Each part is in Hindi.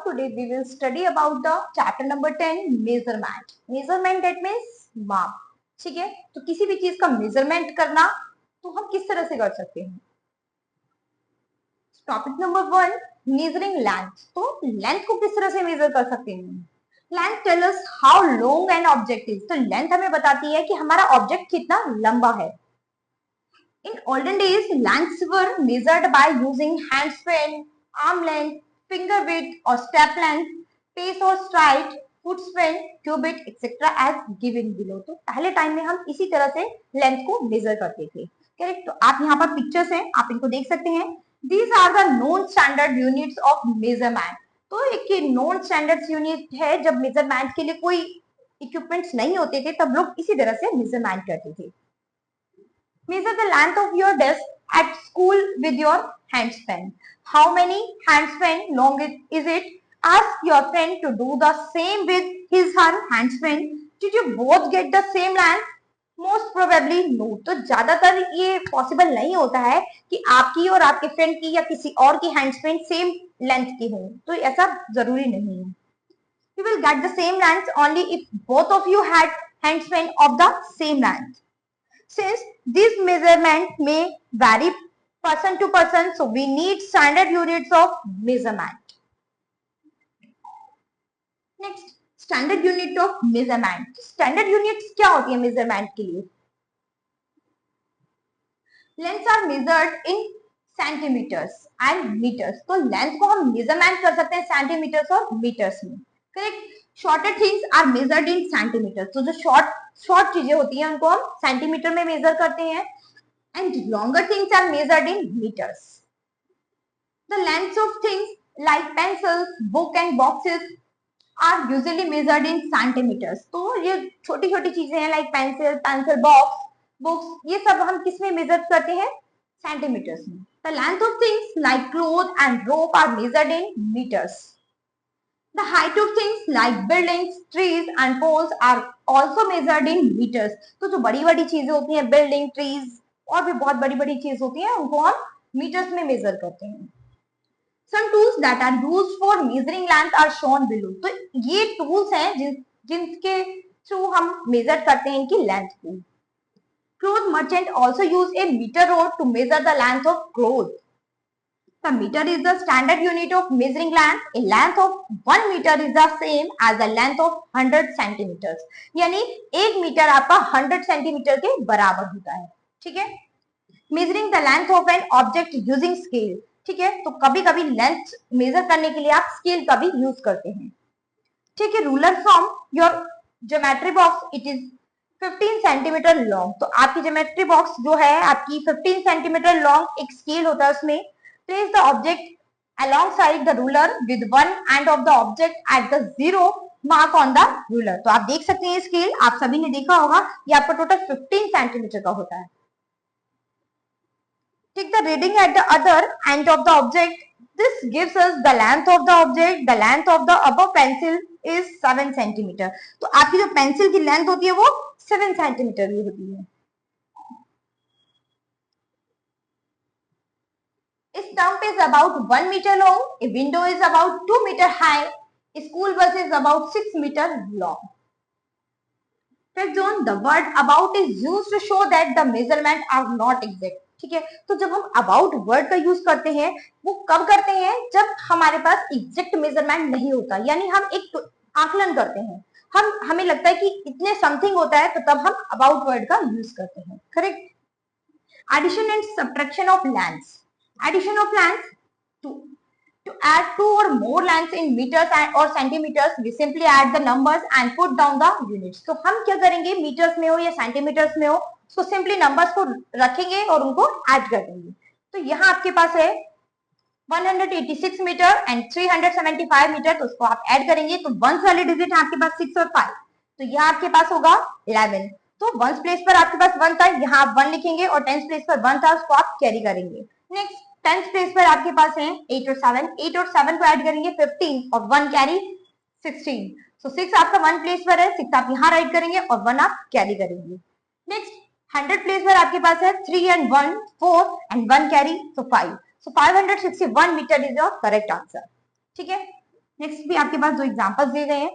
today we will study about the chapter number 10 measurement. Measurement that means माप. ठीक है, तो किसी भी चीज का मेजरमेंट करना तो हम किस तरह से कर सकते हैं. Topic number 1 measuring length. तो लेंथ को किस तरह से मेजर कर सकते हैं. Length tell us how long an object is. तो लेंथ हमें बताती है कि हमारा ऑब्जेक्ट कितना लंबा है. In olden days, lengths were measured by using hand span, arm length, finger width or step length, pace or stride, foot span, cubit, etc. as given below. तो पहले टाइम में हम इसी तरह से लेंथ को मेजर करते थे. करेक्ट. तो आप यहाँ पर पिक्चर्स हैं, आप इनको देख सकते हैं. These are the known standard units of measurement. तो एक नॉन स्टैंडर्ड यूनिट है. जब मेजरमेंट के लिए कोई इक्विपमेंट्स नहीं होते थे तब लोग इसी तरह से मेजरमेंट करते थे. Measure the length of your desk at school with your handspan. How many handspan long is it? Ask your friend to do the same with his her handspan. Did you both get the same length? Most probably no. तो ज्यादातर ये पॉसिबल नहीं होता है कि आपकी और आपके फ्रेंड की या किसी और की हैंडस्पैन सेम लेंथ की हो. तो ऐसा जरूरी नहीं है. You will get the same length only if both of you had handspan of the same length. Since this measurement may vary person to person, so we need standard units of measurement. Next, standard unit of measurement. Standard units क्या होती है measurement के लिए? Lengths are measured in centimeters and meters. तो length को हम measurement कर सकते हैं centimeters और meters में. Correct? Shorter things are measured in centimeters. तो जो शॉर्ट चीजें होती हैं उनको हम सेंटीमीटर में मेजर करते हैं. And longer things are measured in metres. The lengths of things like pencils, book and boxes are usually measured in centimetres. तो ये छोटी छोटी चीजें हैं लाइक पेंसिल बॉक्स, बुक्स, ये सब हम किस में मेजर करते हैं? सेंटीमीटर्स में. The length of things like cloth and rope are measured in metres. The height of things like buildings, trees and poles are also measured in meters. तो जो बड़ी बड़ी चीजें होती हैं, बिल्डिंग, ट्रीज और भी बहुत बड़ी बड़ी चीज होती हैं, उनको हम मीटर्स में मेजर करते हैं. Some tools that are used for measuring length are shown below. तो ये टूल्स हैं जिनके थ्रू हम मेजर करते हैं इनकी लेंथ को. Cloth merchant also use a meter rod to measure the length of cloth. The meter is the standard unit of measuring length. A length of 1 meter is the same as the length of 100 centimeters. यानी 1 मीटर आपका 100 सेंटीमीटर के बराबर होता है. ठीक है. Measuring the length of an object using scale. ठीक है. तो कभी कभी लेंथ मेजर करने के लिए आप स्केल का भी यूज करते हैं. ठीक है. Ruler from your geometry box it is 15 centimetre long. तो आपकी ज्योमेट्री बॉक्स जो है आपकी 15 सेंटीमीटर लॉन्ग एक स्केल होता है. उसमें place the object alongside the ruler with one end of the object at the zero mark on the ruler. तो आप देख सकते हैं स्केल, आप सभी ने देखा होगा, ये आपका टोटल 15 सेंटीमीटर का होता है. Take the reading at the other end of the object. This gives us the length of the object. The length of the above pencil is 7 centimeter. तो आपकी जो पेंसिल की लेंथ होती है वो 7 सेंटीमीटर की होती है. A stump is about 1 meter long. A window is about 2 meter high. A school bus is about 6 meter long. Fifth zone, the word about is used to show that the measurement are not exact. ठीक है. तो जब हम about वर्ड का यूज करते हैं वो कब करते हैं? जब हमारे पास एग्जैक्ट मेजरमेंट नहीं होता, यानी हम एक आकलन करते हैं, हमें लगता है कि इतने समथिंग होता है, तो तब हम about वर्ड का यूज करते हैं. Correct. Addition and subtraction of lengths. Addition of lengths, to add 2 or more lengths in meters or centimeters, we simply add the numbers and put down the units. तो हम क्या करेंगे? मीटर्स में हो या सेंटीमीटर्स में हो, तो सिंपली नंबर्स को रखेंगे और उनको ऐड कर देंगे. तो यहाँ आपके पास है 186 मीटर एंड 375 मीटर, तो उसको आप ऐड करेंगे तो वंस वाले डिजिट है आपके पास 6 और 5, तो यहाँ आपके पास होगा 11. तो वंस प्लेस पर आपके पास 1 था, यहाँ आप 1 लिखेंगे और टेंस प्लेस पर 1 था, उसको आप कैरी करेंगे. नेक्स्ट 10th प्लेस पर आपके पास है 8 और 7 को ऐड करेंगे 15 और 1 कैरी 16. सो 6 आपका 1 प्लेस पर है, 6 आप यहाँ राइट करेंगे और 1 आप कैरी करेंगे. नेक्स्ट 100 प्लेस पर आपके पास है 3 एंड 1 4 एंड 1 कैरी, सो 5. So 561 metre is your correct answer. ठीक है. नेक्स्ट भी आपके पास दो एग्जांपल्स दिए गए हैं।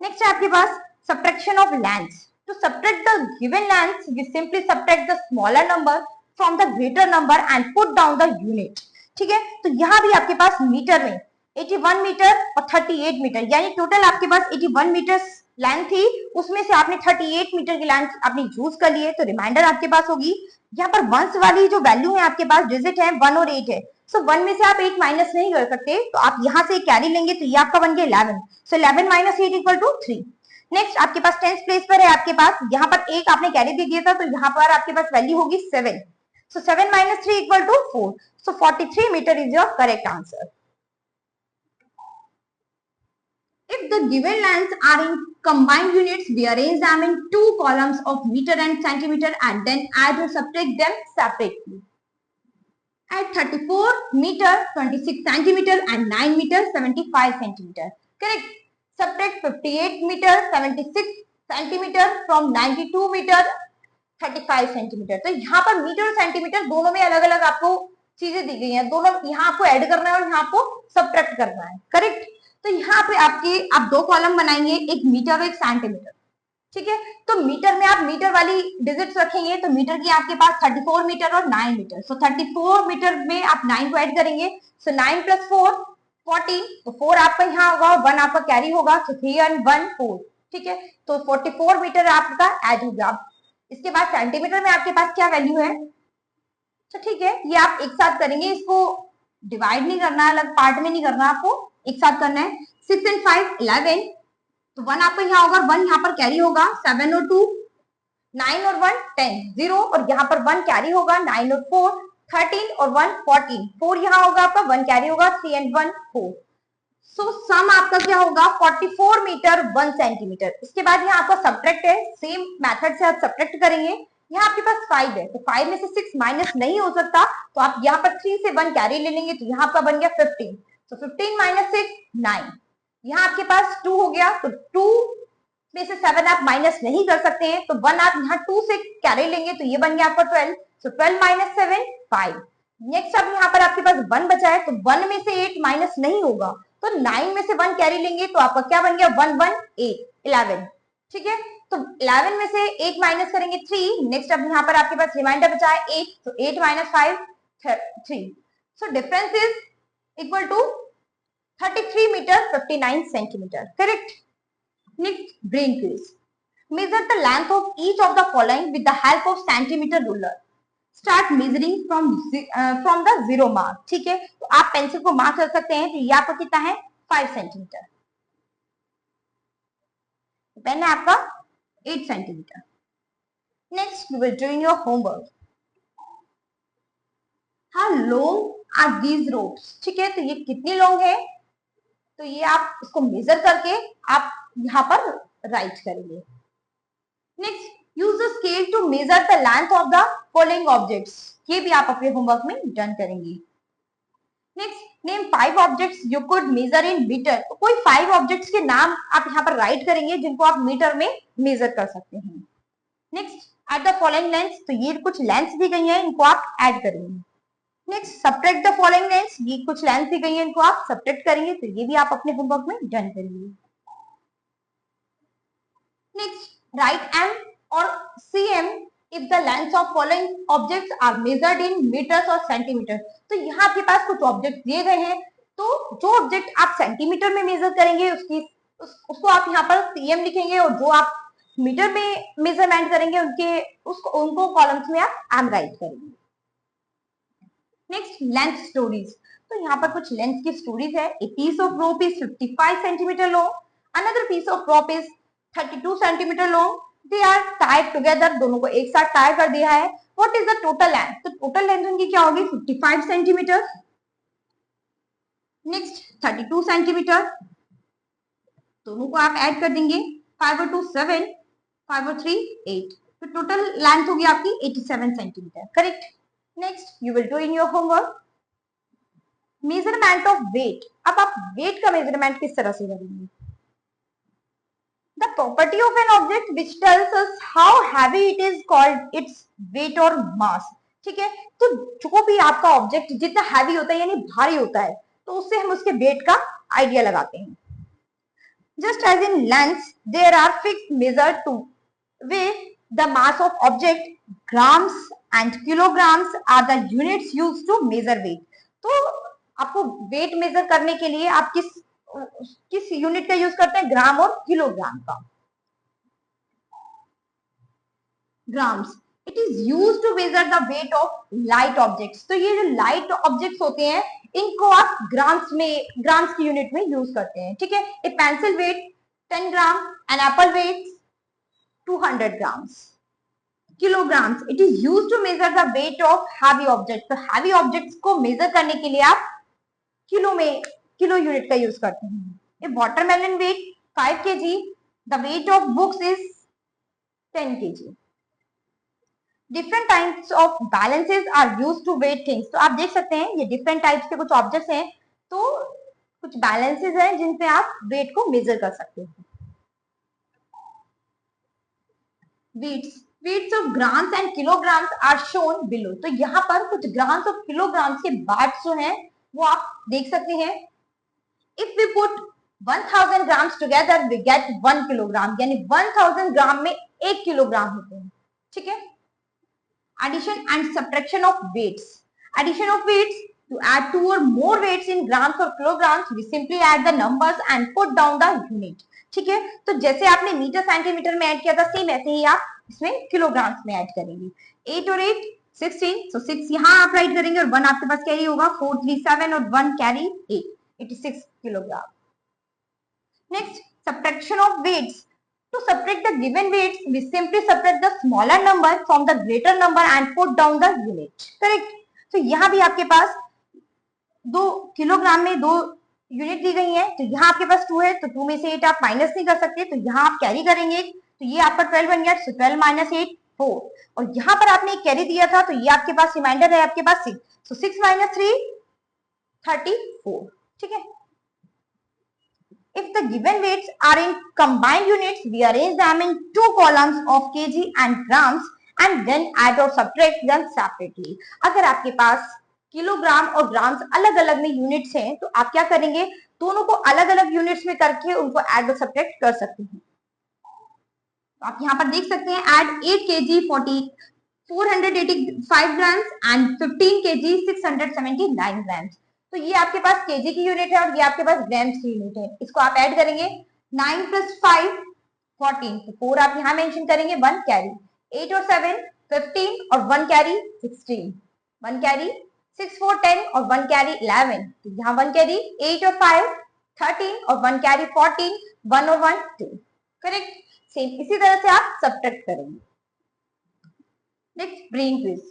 नेक्स्ट है आपके पास subtraction of lengths. To subtract the given lengths we simply subtract the smaller number from the greater number and put down the unit. ठीक है, तो यहाँ भी आपके पास मीटर में 81 मीटर और 38 मीटर, यानी टोटल आपके पास 81 मीटर लेंथ थी, उसमें से आपने 38 मीटर की लेंथ आपने यूज कर लिए, तो रिमाइंडर आपके पास होगी। यहाँ पर वंस वाली जो वैल्यू है आपके पास डिजिट है 1 और 8 है, सो 1 में से आप 8 माइनस नहीं कर सकते, तो आप यहाँ से कैरी लेंगे, तो ये आपका बन गया 11। सो 11 माइनस 8 इक्वल टू 3। नेक्स्ट आपके पास 10th प्लेस पर है आपके पास, यहाँ पर एक आपने कैरी दे दिया था, तो यहाँ पर आपके पास वैल्यू होगी 7। So 7 minus 3 equal to 4। So 43 metre is your correct answer. If the given lengths are in combined units, we arrange them in two columns of meter and centimeter and then add or subtract them separately. At 34 meter, 26 centimeter and 9 meter, 75 centimeter. Correct. Subtract 58 meter, 76 centimeter from 92 meter, 35 centimetre. तो यहाँ पर मीटर और सेंटीमीटर दोनों में अलग अलग आपको चीजें दी गई हैं, दोनों यहाँ आपको ऐड करना है और यहाँ आपको सब्ट्रैक्ट करना है। करेक्ट। तो यहाँ पे आप दो कॉलम बनाएंगे, एक मीटर और एक सेंटीमीटर। ठीक है, तो मीटर में आप मीटर वाली डिजिट्स रखेंगे, तो मीटर की आपके पास 34 मीटर और 9 मीटर। सो 34 मीटर में आप 9 को ऐड करेंगे, सो 9 प्लस 4 14, तो 4 आपका यहाँ होगा, 1 आपका कैरी होगा, तो 3 and 1 4। ठीक है, तो 44 मीटर आपका ऐड होगा। इसके बाद सेंटीमीटर में आपके पास क्या वैल्यू है, तो ठीक है, ये आप एक साथ करेंगे, इसको डिवाइड नहीं करना, अलग पार्ट में नहीं करना, आपको एक साथ करना है। 6 and 5 11, तो 1 आपको यहाँ होगा, 1 यहाँ पर कैरी होगा, 7 और 2 9 और 1 10 0, और यहाँ पर 1 कैरी होगा, 9 और 4 13 और 1 14, 4 यहाँ होगा आपका, 1 कैरी होगा, 3 and 1 4। सो सम आपका क्या होगा 44 मीटर 1 सेंटीमीटर। इसके बाद यहाँ आपका सब्ट्रैक्ट है, सेम मेथड से आप सब्ट्रैक्ट करेंगे। यहाँ आपके पास 5 है, तो 5 में से 6 माइनस नहीं हो सकता, तो आप यहाँ पर 3 से 1 कैरी ले लेंगे, तो यहाँ आपका बन गया 15। तो 15 माइनस 6 9। यहाँ आपके पास 2 हो गया, तो 2 में से 7 आप माइनस नहीं कर सकते हैं, तो 1 आप यहाँ 2 से कैरी लेंगे, तो ये बन गया आपका 12। सो 12 माइनस 7 5। नेक्स्ट अब यहाँ पर आपके पास 1 बचा है, तो 1 में से 8 माइनस नहीं होगा, तो 9 में से 1 कैरी लेंगे, तो आपका क्या बन गया 1 1 8 11। ठीक है, तो 11 में से 8 माइनस करेंगे 3। नेक्स्ट अब यहाँ पर आपके पास रिमाइंडर बचा है 8, तो 8 minus 5 3। So difference is equal to 33 metre 59 centimetre. Correct. Next brain quiz. Measure the length of each of the following with the help of centimetre ruler. Start measuring from the zero mark. ठीक है, तो आप पेंसिल को मार्क कर सकते हैं, तो ये आपका कितना है 5 सेंटीमीटर। पेन है आपका 8 centimetre. Next you will do in your homework. How long are these ropes. ठीक है, तो ये कितनी लॉन्ग है, तो ये आप इसको मेजर करके आप यहाँ पर राइट करेंगे। Next use the scale to measure the length of the following objects. ये भी आप अपने होमवर्क में डन करेंगे। Next name 5 objects you could measure in metre. तो कोई 5 ऑब्जेक्ट्स के नाम आप यहाँ पर राइट करेंगे जिनको आप मीटर में मेजर कर सकते हैं। Next at the following length. तो ये कुछ लेंथ दी गई है, इनको आप ऐड करेंगे। Next subtract the following length. ये कुछ लेंथ दी गई है, इनको आप सब्ट्रैक्ट करेंगे, तो ये भी आप अपने होमवर्क में डन करेंगे। Next write M or cm if the lengths of following objects are measured in meters or centimeters। तो यहाँ आपके पास कुछ ऑब्जेक्ट दिए गए हैं, तो जो ऑब्जेक्ट आप सेंटीमीटर में मेजर करेंगे उसको आप यहाँ पर cm लिखेंगे, और जो आप मीटर में मेजरमेंट करेंगे उनको कॉलम्स में आप m राइट करेंगे। Next length stories. तो यहाँ पर कुछ लेंथ की स्टोरीज है। A piece of rope is 55 centimetre long, another piece of rope is 32 centimetre long, they are tied together. दोनों को एक साथ टाई कर दिया है। What is the total length. तो टोटल लेंथ उनकी क्या होगी 55 सेंटीमीटर। नेक्स्ट 32 सेंटीमीटर, दोनों को आप ऐड कर देंगे, 5 और 2 7, 5 और 3 8, तो टोटल लेंथ होगी आपकी 87 centimetre. Correct. Next you will do in your homework measurement of weight. अब आप वेट का मेजरमेंट किस तरह से करेंगे। The property of an object which tells us how heavy it is called its weight or mass। ठीक है, तो जो भी आपका ऑब्जेक्ट जितना हैवी होता है यानी भारी होता है, तो उससे हम उसके वेट का आइडिया लगाते हैं. Just as in lengths, there are fixed measures to weigh the mass of object. Grams and kilograms are the units used to measure weight. तो आपको वेट मेजर करने के लिए आप किस यूनिट का यूज करते हैं? ग्राम और किलोग्राम का. Grams. It is use to measure the weight of light objects. तो ये जो लाइट ऑब्जेक्ट्स होते हैं इनको आप ग्राम्स की यूनिट में यूज करते हैं. ठीक है. A pencil weight 10 gram, an apple weight 200 grams. Kilograms. It is used to measure the weight of heavy objects. तो heavy objects को मेजर करने के लिए आप किलो यूनिट का यूज करते हैं. A watermelon weight 5 kg. The weight of books is 10 kg. Different types of balances are used to weigh things. तो आप देख सकते हैं ये different types के कुछ ऑब्जेक्ट्स हैं. तो कुछ बैलेंसेस हैं जिनसे आप वेट को मेजर कर सकते हैं. weights of grams and kilograms are shown below. तो यहाँ पर कुछ ग्राम्स और किलोग्राम्स के बार्ट्स जो हैं वो आप देख सकते हैं. If we put 1000 grams together, we get 1 kilogram. यानी 1000 ग्राम में 1 किलोग्राम होते हैं. ठीक है. Addition and subtraction of weights. Addition of weights. To add 2 or more weights in grams or kilograms, we simply add the numbers and put down the unit. ठीक है. तो जैसे आपने मीटर सेंटीमीटर में ऐड किया था सेम ऐसे ही आप इसमें किलोग्राम्स में ऐड करेंगे. 8 और 8 16. So 6 यहाँ आप राइट करेंगे और 1 आपके पास कैरी होगा. 4 3 7 और 1 carry 8. 86 kilogram. Next, subtraction of weights. To subtract the given weights, we simply subtract the smaller number from the greater number and put down the unit. Correct? तो यहाँ भी आपके पास 2 किलोग्राम में 2 यूनिट दी गई है. तो यहाँ आपके पास 2 है तो 2 में से 8 आप माइनस नहीं कर सकते. तो यहाँ आप कैरी करेंगे. तो ये आपका 12 बन गया. सो 12 माइनस 8 4. और यहाँ पर आपने एक कैरी दिया था तो ये आपके पास रिमाइंडर है आपके पास 6. सो 6 माइनस 3 34. ठीक है. If the given weights are in combined units, we arrange them in 2 columns of kg and grams and then add or subtract them separately. अगर आपके पास किलोग्राम और ग्राम्स अलग अलग में यूनिट्स हैं तो आप क्या करेंगे? दोनों को अलग अलग यूनिट्स में करके उनको ऐड और सब्ट्रैक्ट कर सकते हैं. आप यहाँ पर देख सकते हैं add 8 kg 485 grams and 15 kg 679 grams. तो ये आपके पास केजी की यूनिट है और ये आपके पास ग्राम्स की यूनिट है. इसको आप ऐड करेंगे. 9 + 5 14. तो 4 आप यहाँ मेंशन करेंगे. 1 कैरी. 8 और 7 15 और 1 कैरी 16. 1 कैरी 6 4 10 और 1 कैरी 11. तो यहाँ 1 कैरी. 8 और 5 13 और 1 कैरी 14. 1 और 1 2. करेक्ट. सेम इसी तरह से आप सब्ट्रैक्ट करेंगे. Next brain quiz.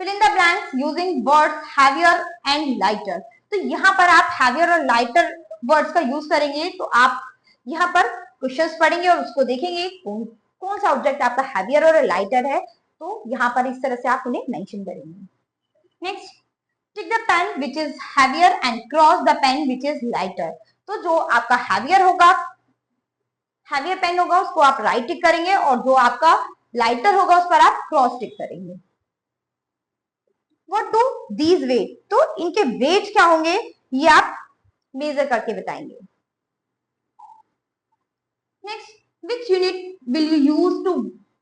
Fill in the blanks using words heavier and lighter. तो यहाँ पर आप heavier और lighter words का यूज करेंगे. तो आप यहाँ पर क्वेश्चंस पढ़ेंगे और उसको देखेंगे कौन सा ऑब्जेक्ट आपका heavier और lighter है. तो यहाँ पर इस तरह से आप उन्हें मेंशन करेंगे. Next, tick the pen which is heavier and cross the pen which is lighter. तो जो आपका heavier होगा, heavier पेन होगा उसको आप राइट टिक करेंगे और जो आपका लाइटर होगा उस पर आप क्रॉस टिक करेंगे. What do these weight? तो इनके वेट क्या होंगे ये आप मेजर करके बताएंगे. Next, which unit will you use to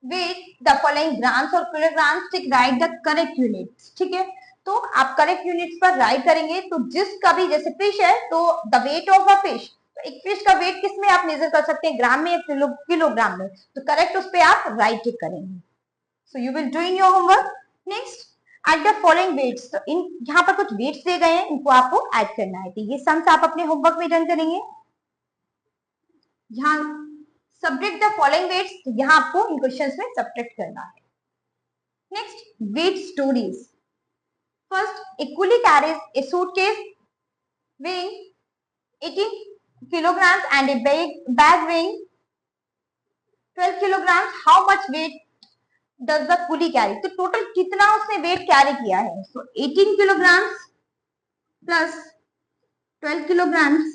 weigh the following grams or kilograms? Tick right the correct units. ठीक है. तो आप करेक्ट यूनिट्स पर राइट करेंगे. तो जिसका भी जैसे फिश है तो the weight of a fish. तो एक फिश का वेट किस में आप मेजर कर सकते हैं? ग्राम में या किलोग्राम में. तो करेक्ट उस पर आप राइट टिक करेंगे. So you will do in your homework. Next, at the following weights. तो इन यहाँ पर कुछ वेट्स दिए गए हैं इनको आपको ऐड करना है. तो ये सम्स आप अपने होमवर्क में डन करेंगे. यहाँ सब्ट्रैक्ट द फॉलोइंग वेट्स. तो यहाँ आपको इन क्वेश्चंस में सब्ट्रैक्ट करना है. Next, weight stories. First, a coolie carries a suitcase weighing 18 kilograms and a bag weighing 12 kilograms. How much weight does the coolie carry? तो टोटल कितना उसने वेट कैरी किया है? So 18 kilograms plus 12 kilograms.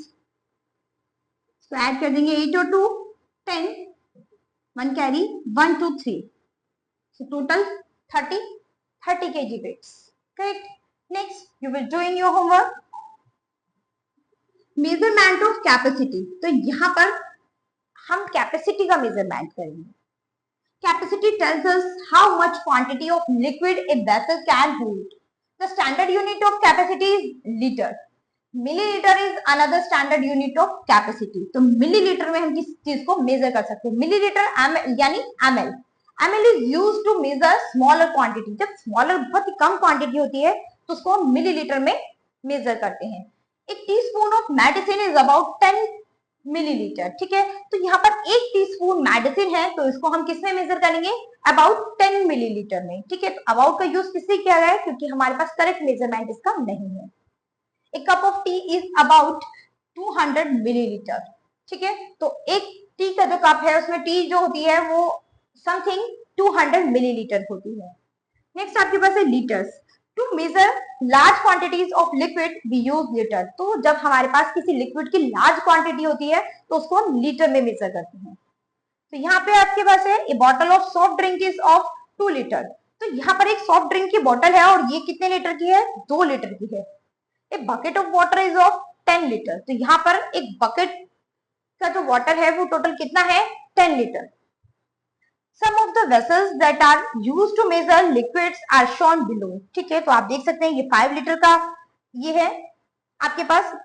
तो ऐड कर देंगे 8 और 2 10. 1 carry 1 2 3. So total 30 kg weights. Correct. Next, you will do in your homework. Measurement of capacity, तो यहाँ पर हम कैपेसिटी का मेजरमेंट करेंगे. Capacity tells us how much quantity of liquid a vessel can hold. The standard unit of capacity is litre. Millilitre is another standard unit of capacity. तो मिलीलीटर में हम किस चीज को मेजर कर सकते हैं? मिलीलीटर यानी ml. ml is used to measure smaller quantity. जब स्मॉलर बहुत ही कम क्वांटिटी होती है तो उसको हम मिलीलीटर में मेजर करते हैं. एक teaspoon of medicine is about 10 millilitre. ठीक है, तो यहाँ पर एक टीस्पून मेडिसिन है तो इसको हम किसमें मेजर करेंगे? अबाउट 10 मिलीलीटर में. ठीक है, तो अबाउट का यूज किससे किया गया है? क्योंकि हमारे पास करेक्ट मेजरमेंट इसका नहीं है. A cup of tea is about 200 millilitre. ठीक है, तो एक टी का जो कप है उसमें टी जो होती है वो समथिंग 200 मिलीलीटर होती है. नेक्स्ट आपके पास है litres. To measure large quantities of liquid we use litre. तो जब हमारे पास किसी लिक्विड की लार्ज क्वांटिटी होती है तो उसको हम लीटर में मेजर करते हैं. तो यहाँ पे आपके पास है a bottle of soft drink is of 2 litre. तो यहाँ पर एक सॉफ्ट ड्रिंक की बोतल है और ये कितने लीटर की है? 2 लीटर की है. A bucket of water is of 10 litre. तो यहाँ पर एक बकेट का जो वाटर है वो टोटल कितना है? 10 litre. Some of the vessels that are used to measure liquids are shown below. ठीक है, तो आप देख सकते हैं ये 5 लीटर का ये है आपके पास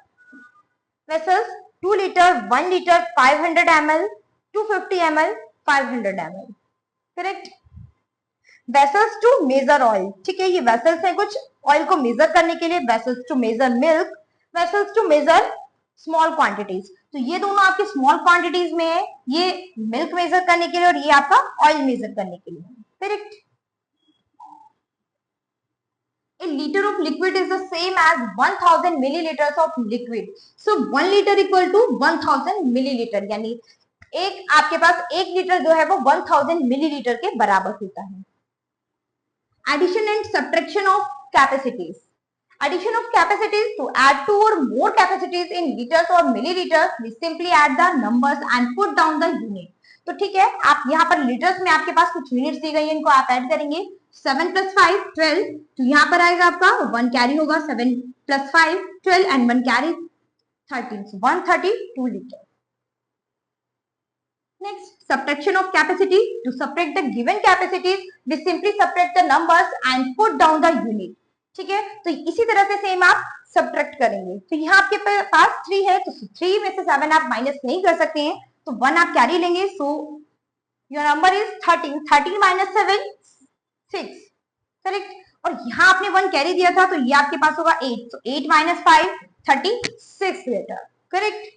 vessels. 2 litre, 1 litre, 500 ml, 250 ml, 500 ml. Correct. Vessels to measure oil. ठीक है, ये वेसल्स है कुछ ऑयल को मेजर करने के लिए. Vessels to measure milk, vessels to measure small quantities. तो ये दोनों आपके स्मॉल क्वांटिटीज में है. ये मिल्क मेजर करने के लिए और ये आपका ऑयल मेजर करने के लिए. Correct. A liter of liquid is the same as 1000 milliliters of liquid. So 1 liter equal to 1000 milliliter. यानी एक आपके पास 1 लीटर जो है वो 1000 मिलीलीटर के बराबर होता है. Addition and subtraction of capacities. Addition of capacities, to add 2 or more capacities in liters or milliliters, we simply add the numbers and put down the unit. तो ठीक है, आप यहाँ पर लीटर्स में आपके पास कुछ यूनिट्स दी गई है, इनको आप ऐड करेंगे. 7 + 5 12. तो यहाँ पर आएगा आपका 1 कैरी होगा. 7 + 5 12 and 1 carry 13. So 132 litre. Next, subtraction of capacity. To subtract the given capacities, we simply subtract the numbers and put down the unit. ठीक है, तो इसी तरह से सेम आप subtract करेंगे. तो यहाँ आपके पास 3 है तो 3 में से 7 आप माइनस नहीं कर सकते हैं तो 1 आप कैरी लेंगे. So your number is 13. 13 - 7 6. Correct. और यहाँ आपने 1 कैरी दिया था तो ये आपके पास होगा 8. तो 8 - 5 36 litre. Correct.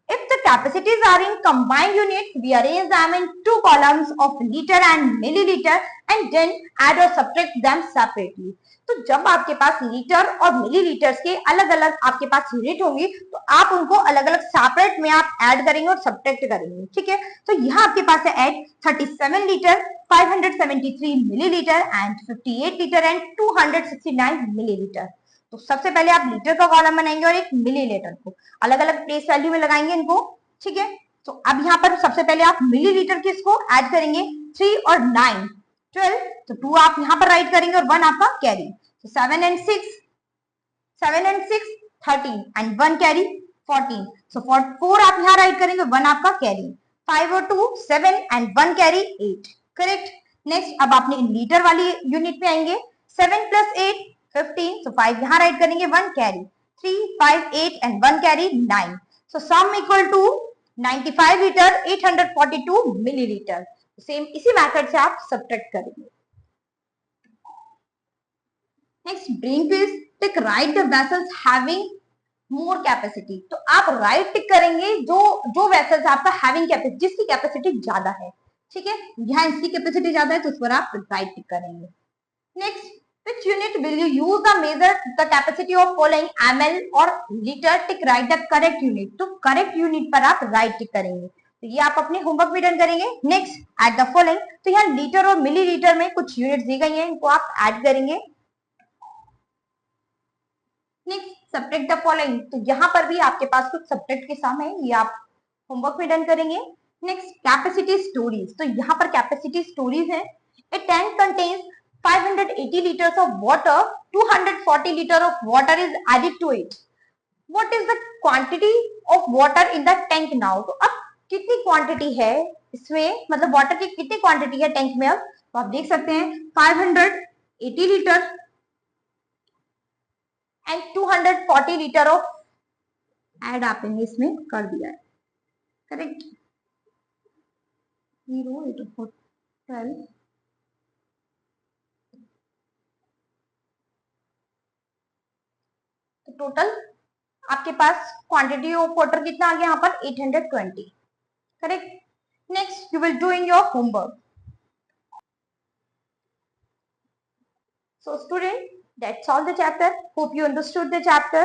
If the capacities are in combined units, we arrange them in 2 columns of liter and milliliter and then add or subtract them separately. तो जब आपके पास लीटर और मिलीलीटर्स के अलग अलग आपके पास यूनिट होंगी तो आप उनको अलग अलग सेपरेट में आप ऐड करेंगे और सब्ट्रैक्ट करेंगे. ठीक है, तो यहाँ आपके पास है add 37 litre, 573 millilitre and 58 litre and 269 millilitre. तो सबसे पहले आप लीटर का कॉलम बनाएंगे और एक मिलीलीटर को अलग अलग प्लेस वैल्यू में लगाएंगे इनको. ठीक है, तो अब यहाँ पर सबसे पहले आप मिलीलीटर के इसको ऐड करेंगे. 3 और 9 12. तो 2 आप यहाँ पर राइट करेंगे और 1 आपका कैरी. तो 7 and 6 13 and 1 कैरी 14. सो 4 आप यहाँ राइट करेंगे, 1 आपका कैरी. 5 और 2 7 and 1 कैरी 8. करेक्ट. नेक्स्ट अब आपने लीटर वाली यूनिट पे आएंगे. 7 + 8 15. So 5 यहाँ राइट करेंगे, 1 carry. 3 5 8 and 1 carry 9. So sum equal to 95 litre 842 millilitre. Same इसी मेथड से आप सब्ट्रैक्ट करेंगे. Next, brain quiz. Tick right the vessels having more capacity. तो आप राइट टिक करेंगे जो वेसल्स आपका हैविंग कैपेसिटी, जिसकी कैपेसिटी ज्यादा है. ठीक है, यहाँ इसकी कैपेसिटी ज्यादा है तो उस पर आप राइट टिक करेंगे. Next, which unit will you use to measure the capacity of following ml और liter? Tick right the correct unit. तो करेक्ट यूनिट पर आप राइट टिक करेंगे. तो ये आप अपने होमवर्क में डन करेंगे. Next, at the following. तो यहाँ लीटर और मिलीलीटर में कुछ यूनिट्स दी गई हैं, इनको आप ऐड करेंगे. Next, subtract the following. तो यहाँ पर भी आपके पास कुछ सब्ट्रैक्ट के सम है, ये आप होमवर्क में डन करेंगे. Next, capacity stories. तो यहाँ पर कैपेसिटी स्टोरीज है. ए tank contains 580 liters of water, 240 liters of water is added to it. What is the quantity of water in the tank now. तो अब कितनी क्वांटिटी है इसमें, मतलब वाटर की कितनी क्वांटिटी है टैंक में। अब तो आप देख सकते हैं 580 litre and 240 litre of add आपने इसमें कर दिया है, करेक्ट। 0 8 4 12 तो टोटल आपके पास क्वांटिटी ऑफ वाटर कितना आ गया यहाँ पर 820, correct. Next you will doing your homework. So student, that's all the chapter. Hope you understood the chapter.